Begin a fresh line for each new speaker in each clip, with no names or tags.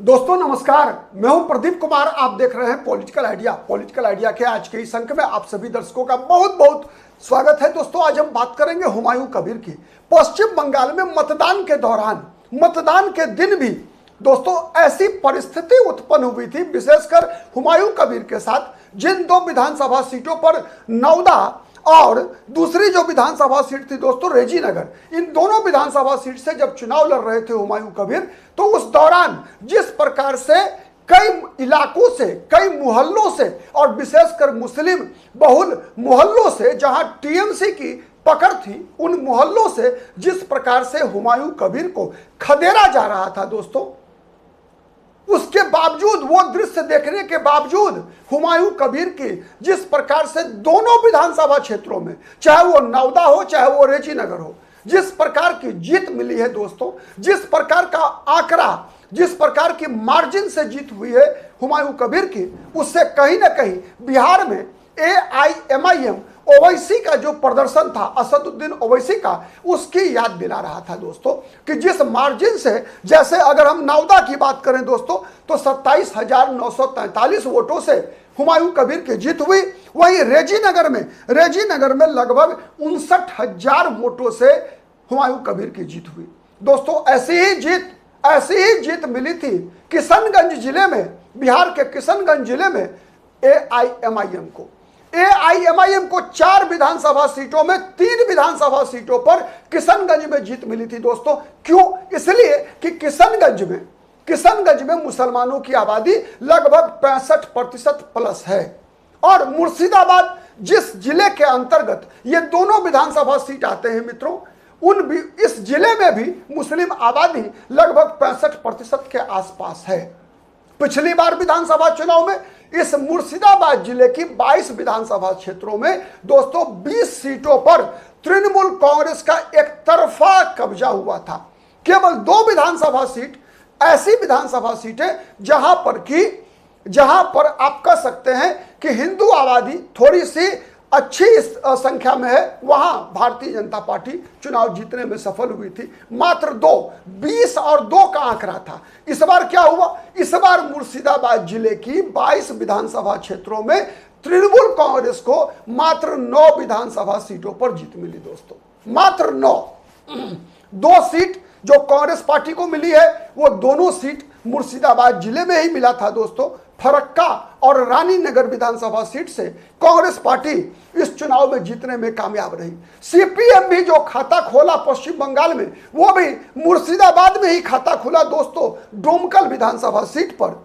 दोस्तों नमस्कार, मैं हूं प्रदीप कुमार। आप देख रहे हैं पॉलिटिकल आइडिया। पॉलिटिकल आइडिया के आज के इस अंक में आप सभी दर्शकों का बहुत बहुत स्वागत है। दोस्तों आज हम बात करेंगे हुमायूं कबीर की। पश्चिम बंगाल में मतदान के दौरान, मतदान के दिन भी दोस्तों ऐसी परिस्थिति उत्पन्न हुई थी, विशेषकर हुमायूं कबीर के साथ, जिन दो विधानसभा सीटों पर नौदा और दूसरी जो विधानसभा सीट थी दोस्तों रेजीनगर, इन दोनों विधानसभा सीट से जब चुनाव लड़ रहे थे हुमायूं कबीर, तो उस दौरान जिस प्रकार से कई इलाकों से, कई मोहल्लों से और विशेषकर मुस्लिम बहुल मोहल्लों से जहां टीएमसी की पकड़ थी, उन मोहल्लों से जिस प्रकार से हुमायूं कबीर को खदेड़ा जा रहा था दोस्तों, उसके बावजूद, वो दृश्य देखने के बावजूद हुमायूं कबीर की जिस प्रकार से दोनों विधानसभा क्षेत्रों में, चाहे वो नौदा हो चाहे वो रेजीनगर हो, जिस प्रकार की जीत मिली है दोस्तों, जिस प्रकार का आंकड़ा, जिस प्रकार की मार्जिन से जीत हुई है हुमायूं कबीर की, उससे कहीं ना कहीं बिहार में AIMIM ओवैसी का जो प्रदर्शन था, असदुद्दीन ओवैसी का, उसकी याद दिला रहा था दोस्तों कि जिस मार्जिन से, जैसे अगर हम नौदा की बात करें दोस्तों तो 27,943 वोटों से हुमायूं कबीर की जीत हुई। वहीं रेजीनगर में लगभग 59,000 वोटों से हुमायूं कबीर की जीत हुई। दोस्तों ऐसी ही जीत मिली थी किशनगंज जिले में, बिहार के किशनगंज जिले में AIMIM को 4 विधानसभा सीटों में 3 विधानसभा सीटों पर किशनगंज में जीत मिली थी दोस्तों। क्यों? इसलिए कि किशनगंज में मुसलमानों की आबादी लगभग 65% प्लस है। और मुर्शिदाबाद जिस जिले के अंतर्गत ये दोनों विधानसभा सीट आते हैं मित्रों, इस जिले में भी मुस्लिम आबादी लगभग 65% के आसपास है। पिछली बार विधानसभा चुनाव में इस मुर्शिदाबाद जिले की 22 विधानसभा क्षेत्रों में दोस्तों 20 सीटों पर तृणमूल कांग्रेस का एक तरफा कब्जा हुआ था। केवल 2 विधानसभा सीट ऐसी विधानसभा सीटें जहां पर आप कह सकते हैं कि हिंदू आबादी थोड़ी सी अच्छी संख्या में है, वहां भारतीय जनता पार्टी चुनाव जीतने में सफल हुई थी। मात्र 20 और 2 का आंकड़ा था। इस बार क्या हुआ? इस बार मुर्शिदाबाद जिले की 22 विधानसभा क्षेत्रों में तृणमूल कांग्रेस को मात्र 9 विधानसभा सीटों पर जीत मिली दोस्तों, मात्र 9। 2 सीट जो कांग्रेस पार्टी को मिली है वो दोनों सीट मुर्शिदाबाद जिले में ही मिला था दोस्तों। फरक्का और रानीनगर विधानसभा सीट से कांग्रेस पार्टी इस चुनाव में जीतने में कामयाब रही। CPM भी जो खाता खोला पश्चिम बंगाल में, वो भी मुर्शिदाबाद में ही खाता खुला दोस्तों, डोमकल विधानसभा सीट पर।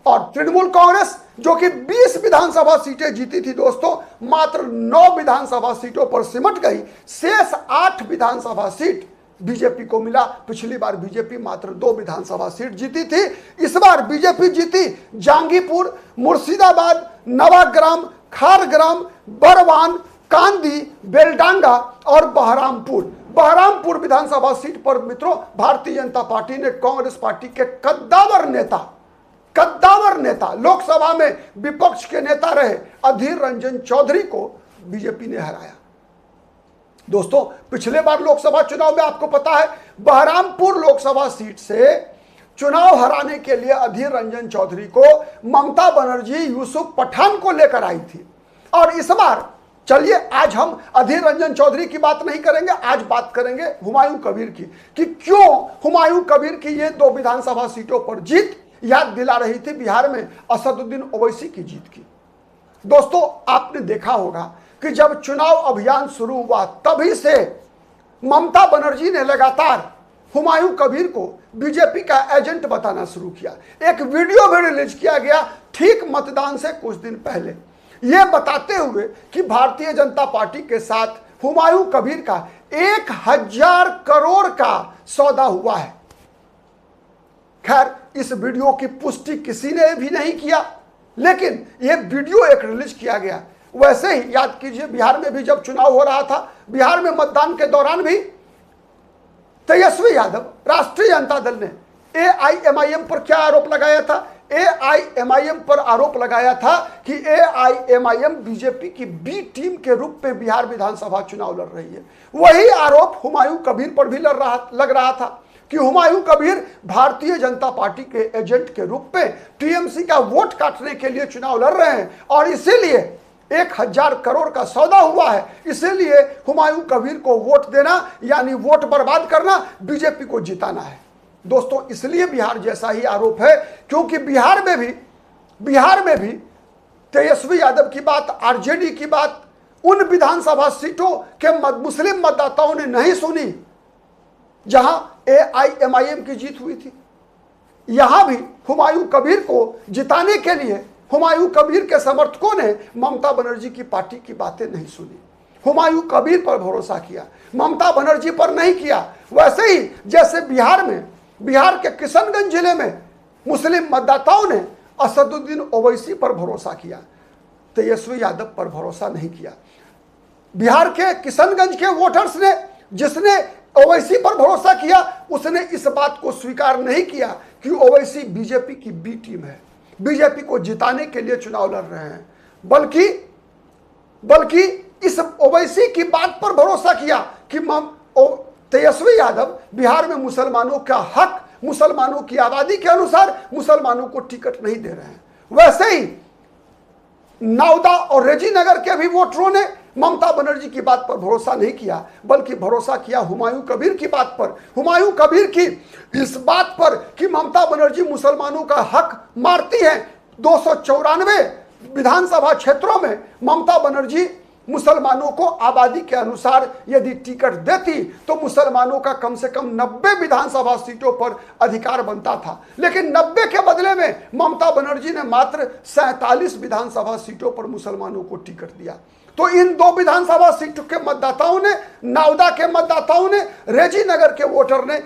और तृणमूल कांग्रेस जो कि 20 विधानसभा सीटें जीती थी दोस्तों, मात्र 9 विधानसभा सीटों पर सिमट गई। शेष 8 विधानसभा सीट बीजेपी को मिला। पिछली बार बीजेपी मात्र 2 विधानसभा सीट जीती थी। इस बार बीजेपी जीती जंगीपुर, मुर्शिदाबाद, नवाग्राम, खारग्राम, बरवान, कांदी, बेलडांगा और बहरामपुर विधानसभा सीट पर मित्रों भारतीय जनता पार्टी ने कांग्रेस पार्टी के कद्दावर नेता, लोकसभा में विपक्ष के नेता रहे अधीर रंजन चौधरी को बीजेपी ने हराया दोस्तों। पिछले बार लोकसभा चुनाव में आपको पता है बहरामपुर लोकसभा सीट से चुनाव हराने के लिए अधीर रंजन चौधरी को ममता बनर्जी यूसुफ पठान को लेकर आई थी। और इस बार चलिए आज हम अधीर रंजन चौधरी की बात नहीं करेंगे, आज बात करेंगे हुमायूं कबीर की, कि क्यों हुमायूं कबीर की ये 2 विधानसभा सीटों पर जीत याद दिला रही थी बिहार में असदुद्दीन ओवैसी की जीत की। दोस्तों आपने देखा होगा कि जब चुनाव अभियान शुरू हुआ तभी से ममता बनर्जी ने लगातार हुमायूं कबीर को बीजेपी का एजेंट बताना शुरू किया। एक वीडियो भी रिलीज किया गया ठीक मतदान से कुछ दिन पहले, यह बताते हुए कि भारतीय जनता पार्टी के साथ हुमायूं कबीर का 1000 करोड़ का सौदा हुआ है। खैर इस वीडियो की पुष्टि किसी ने भी नहीं किया, लेकिन यह वीडियो एक रिलीज किया गया। वैसे ही याद कीजिए बिहार में भी जब चुनाव हो रहा था, बिहार में मतदान के दौरान भी तेजस्वी यादव, राष्ट्रीय जनता दल ने AIMIM पर क्या आरोप लगाया था? AIMIM पर आरोप लगाया था कि AIMIM बीजेपी की B टीम के रूप में बिहार विधानसभा चुनाव लड़ रही है। वही आरोप हुमायूं कबीर पर भी लग रहा था। कि हुमायूं कबीर भारतीय जनता पार्टी के एजेंट के रूप में टीएमसी का वोट काटने के लिए चुनाव लड़ रहे हैं और इसीलिए 1000 करोड़ का सौदा हुआ है। इसीलिए हुमायूं कबीर को वोट देना यानी वोट बर्बाद करना, बीजेपी को जिताना है। दोस्तों, इसलिए बिहार जैसा ही आरोप है क्योंकि बिहार में भी तेजस्वी यादव की बात, आरजेडी की बात उन विधानसभा सीटों के मुस्लिम मतदाताओं ने नहीं सुनी जहां एआईएमआईएम की जीत हुई थी। यहां भी हुमायूं कबीर को जिताने के लिए हुमायूं कबीर के समर्थकों ने ममता बनर्जी की पार्टी की बातें नहीं सुनी, हुमायूं कबीर पर भरोसा किया, ममता बनर्जी पर नहीं किया। वैसे ही जैसे बिहार के किशनगंज जिले में मुस्लिम मतदाताओं ने असदुद्दीन ओवैसी पर भरोसा किया, तेजस्वी यादव पर भरोसा नहीं किया। बिहार के किशनगंज के वोटर्स ने, जिसने ओवैसी पर भरोसा किया, उसने इस बात को स्वीकार नहीं किया कि ओवैसी बीजेपी की बी टीम है, बीजेपी को जिताने के लिए चुनाव लड़ रहे हैं, बल्कि इस ओवैसी की बात पर भरोसा किया कि तेजस्वी यादव बिहार में मुसलमानों का हक, मुसलमानों की आबादी के अनुसार मुसलमानों को टिकट नहीं दे रहे हैं। वैसे ही नावदा और रेजीनगर के भी वोटरों ने ममता बनर्जी की बात पर भरोसा नहीं किया, बल्कि भरोसा किया हुमायूं कबीर की बात पर, हुमायूं कबीर की इस बात पर कि ममता बनर्जी मुसलमानों का हक मारती है। 294 विधानसभा क्षेत्रों में ममता बनर्जी मुसलमानों को आबादी के अनुसार यदि टिकट देती तो मुसलमानों का कम से कम 90 विधानसभा सीटों पर अधिकार बनता था, लेकिन 90 के बदले में ममता बनर्जी ने मात्र 47 विधानसभा सीटों पर मुसलमानों को टिकट दिया। तो इन 2 विधानसभा सीटों के मतदाताओं ने, नावदा के मतदाताओं ने, रेजीनगर के वोटर ने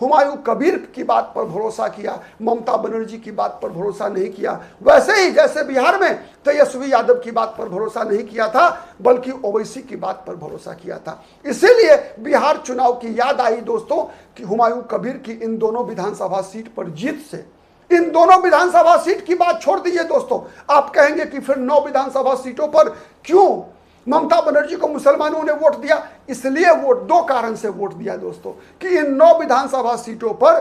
हुमायूं कबीर की बात पर भरोसा किया, ममता बनर्जी की बात पर भरोसा नहीं किया। वैसे ही जैसे बिहार में तेजस्वी यादव की बात पर भरोसा नहीं किया था, बल्कि ओवैसी की बात पर भरोसा किया था। इसीलिए बिहार चुनाव की याद आई दोस्तों कि हुमायूं कबीर की इन दोनों विधानसभा सीट पर जीत से, इन दोनों विधानसभा सीट की बात छोड़ दीजिए दोस्तों, आप कहेंगे कि फिर 9 विधानसभा सीटों पर क्यों ममता बनर्जी को मुसलमानों ने वोट दिया? इसलिए वोट 2 कारण से वोट दिया दोस्तों कि इन 9 विधानसभा सीटों पर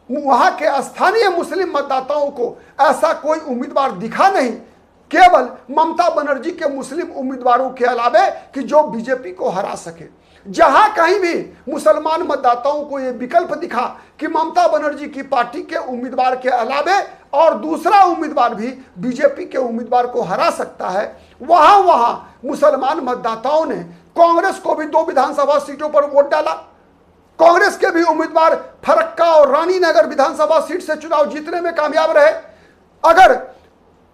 वहां के स्थानीय मुस्लिम मतदाताओं को ऐसा कोई उम्मीदवार दिखा नहीं, केवल ममता बनर्जी के मुस्लिम उम्मीदवारों के अलावे कि जो बीजेपी को हरा सके। जहां कहीं भी मुसलमान मतदाताओं को यह विकल्प दिखा कि ममता बनर्जी की पार्टी के उम्मीदवार के अलावे और दूसरा उम्मीदवार भी बीजेपी के उम्मीदवार को हरा सकता है, वहां मुसलमान मतदाताओं ने कांग्रेस को भी 2 विधानसभा सीटों पर वोट डाला। कांग्रेस के भी उम्मीदवार फरक्का और रानीनगर विधानसभा सीट से चुनाव जीतने में कामयाब रहे।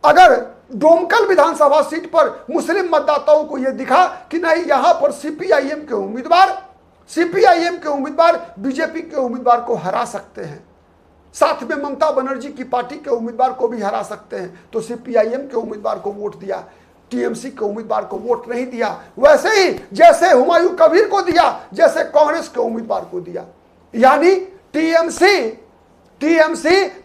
अगर डोमकल विधानसभा सीट पर मुस्लिम मतदाताओं को यह दिखा कि नहीं, यहां पर सीपीआईएम के उम्मीदवार बीजेपी के उम्मीदवार को हरा सकते हैं, साथ में ममता बनर्जी की पार्टी के उम्मीदवार को भी हरा सकते हैं, तो सीपीआईएम के उम्मीदवार को वोट दिया, टीएमसी के उम्मीदवार को वोट नहीं दिया। वैसे ही जैसे हुमायूं कबीर को दिया, जैसे कांग्रेस के उम्मीदवार को दिया। यानी टीएमसी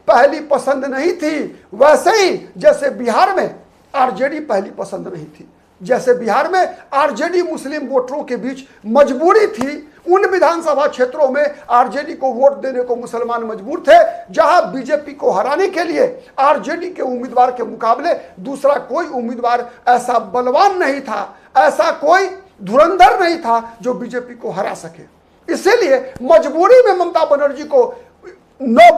पहली पसंद नहीं थी, वैसे ही जैसे बिहार में आरजेडी पहली पसंद नहीं थी, जैसे बिहार में आरजेडी मुस्लिम वोटरों के बीच मजबूरी थी। उन विधानसभा क्षेत्रों में आरजेडी को वोट देने को मुसलमान मजबूर थे, जहां बीजेपी को हराने के लिए आरजेडी के उम्मीदवार के मुकाबले दूसरा कोई उम्मीदवार ऐसा बलवान नहीं था, ऐसा कोई धुरंधर नहीं था जो बीजेपी को हरा सके। इसीलिए मजबूरी में ममता बनर्जी को 9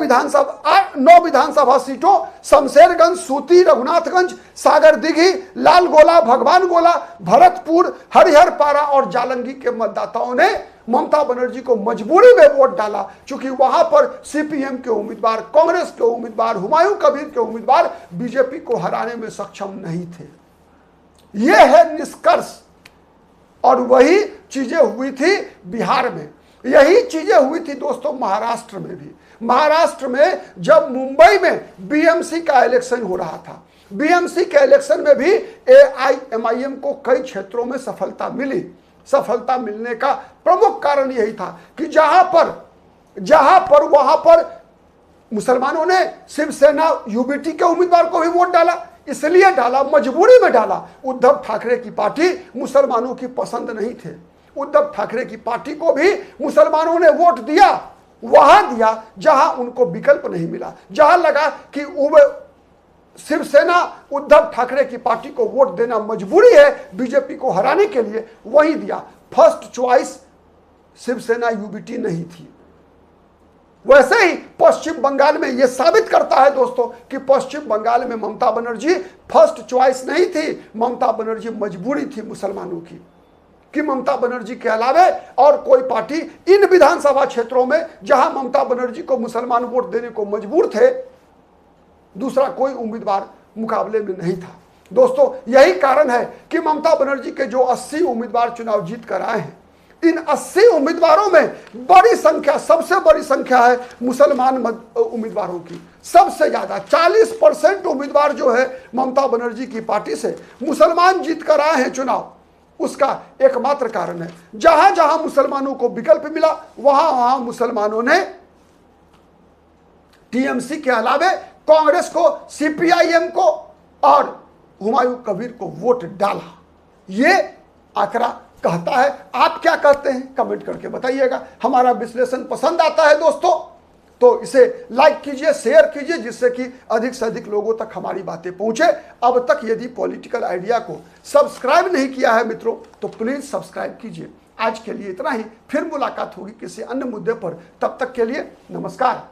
विधानसभा सीटों शमशेरगंज, सूती, रघुनाथगंज, सागर दिघी, लाल गोला, भगवान गोला, भरतपुर, हरिहर पारा और जालंगी के मतदाताओं ने ममता बनर्जी को मजबूरी में वोट डाला, क्योंकि वहां पर सीपीएम के उम्मीदवार, कांग्रेस के उम्मीदवार, हुमायूं कबीर के उम्मीदवार बीजेपी को हराने में सक्षम नहीं थे। यह है निष्कर्ष। और वही चीजें हुई थी बिहार में, यही चीजें हुई थी दोस्तों महाराष्ट्र में भी। महाराष्ट्र में जब मुंबई में बीएमसी का इलेक्शन हो रहा था, बीएमसी के इलेक्शन में भी एआईएमआईएम को कई क्षेत्रों में सफलता मिली। सफलता मिलने का प्रमुख कारण यही था कि जहां पर वहां पर मुसलमानों ने शिवसेना यूबीटी के उम्मीदवार को भी वोट डाला। इसलिए डाला, मजबूरी में डाला। उद्धव ठाकरे की पार्टी मुसलमानों की पसंद नहीं थे, उद्धव ठाकरे की पार्टी को भी मुसलमानों ने वोट दिया, वहां दिया जहां उनको विकल्प नहीं मिला, जहां लगा कि शिवसेना उद्धव ठाकरे की पार्टी को वोट देना मजबूरी है बीजेपी को हराने के लिए, वही दिया। फर्स्ट चॉइस शिवसेना यूबीटी नहीं थी। वैसे ही पश्चिम बंगाल में यह साबित करता है दोस्तों कि पश्चिम बंगाल में ममता बनर्जी फर्स्ट चॉइस नहीं थी, ममता बनर्जी मजबूरी थी मुसलमानों की, कि ममता बनर्जी के अलावे और कोई पार्टी इन विधानसभा क्षेत्रों में जहां ममता बनर्जी को मुसलमान वोट देने को मजबूर थे, दूसरा कोई उम्मीदवार मुकाबले में नहीं था। दोस्तों यही कारण है कि ममता बनर्जी के जो 80 उम्मीदवार चुनाव जीत कर आए हैं, इन 80 उम्मीदवारों में बड़ी संख्या, सबसे बड़ी संख्या है मुसलमान उम्मीदवारों की। सबसे ज्यादा 40% उम्मीदवार जो है ममता बनर्जी की पार्टी से मुसलमान जीत कर आए हैं चुनाव। उसका एकमात्र कारण है जहां जहां मुसलमानों को विकल्प मिला वहां वहां मुसलमानों ने टीएमसी के अलावे कांग्रेस को, सीपीआईएम को और हुमायूं कबीर को वोट डाला। ये आंकड़ा कहता है। आप क्या कहते हैं कमेंट करके बताइएगा। हमारा विश्लेषण पसंद आता है दोस्तों तो इसे लाइक कीजिए, शेयर कीजिए, जिससे कि अधिक से अधिक लोगों तक हमारी बातें पहुंचे। अब तक यदि पॉलिटिकल आइडिया को सब्सक्राइब नहीं किया है मित्रों तो प्लीज सब्सक्राइब कीजिए। आज के लिए इतना ही, फिर मुलाकात होगी किसी अन्य मुद्दे पर। तब तक के लिए नमस्कार।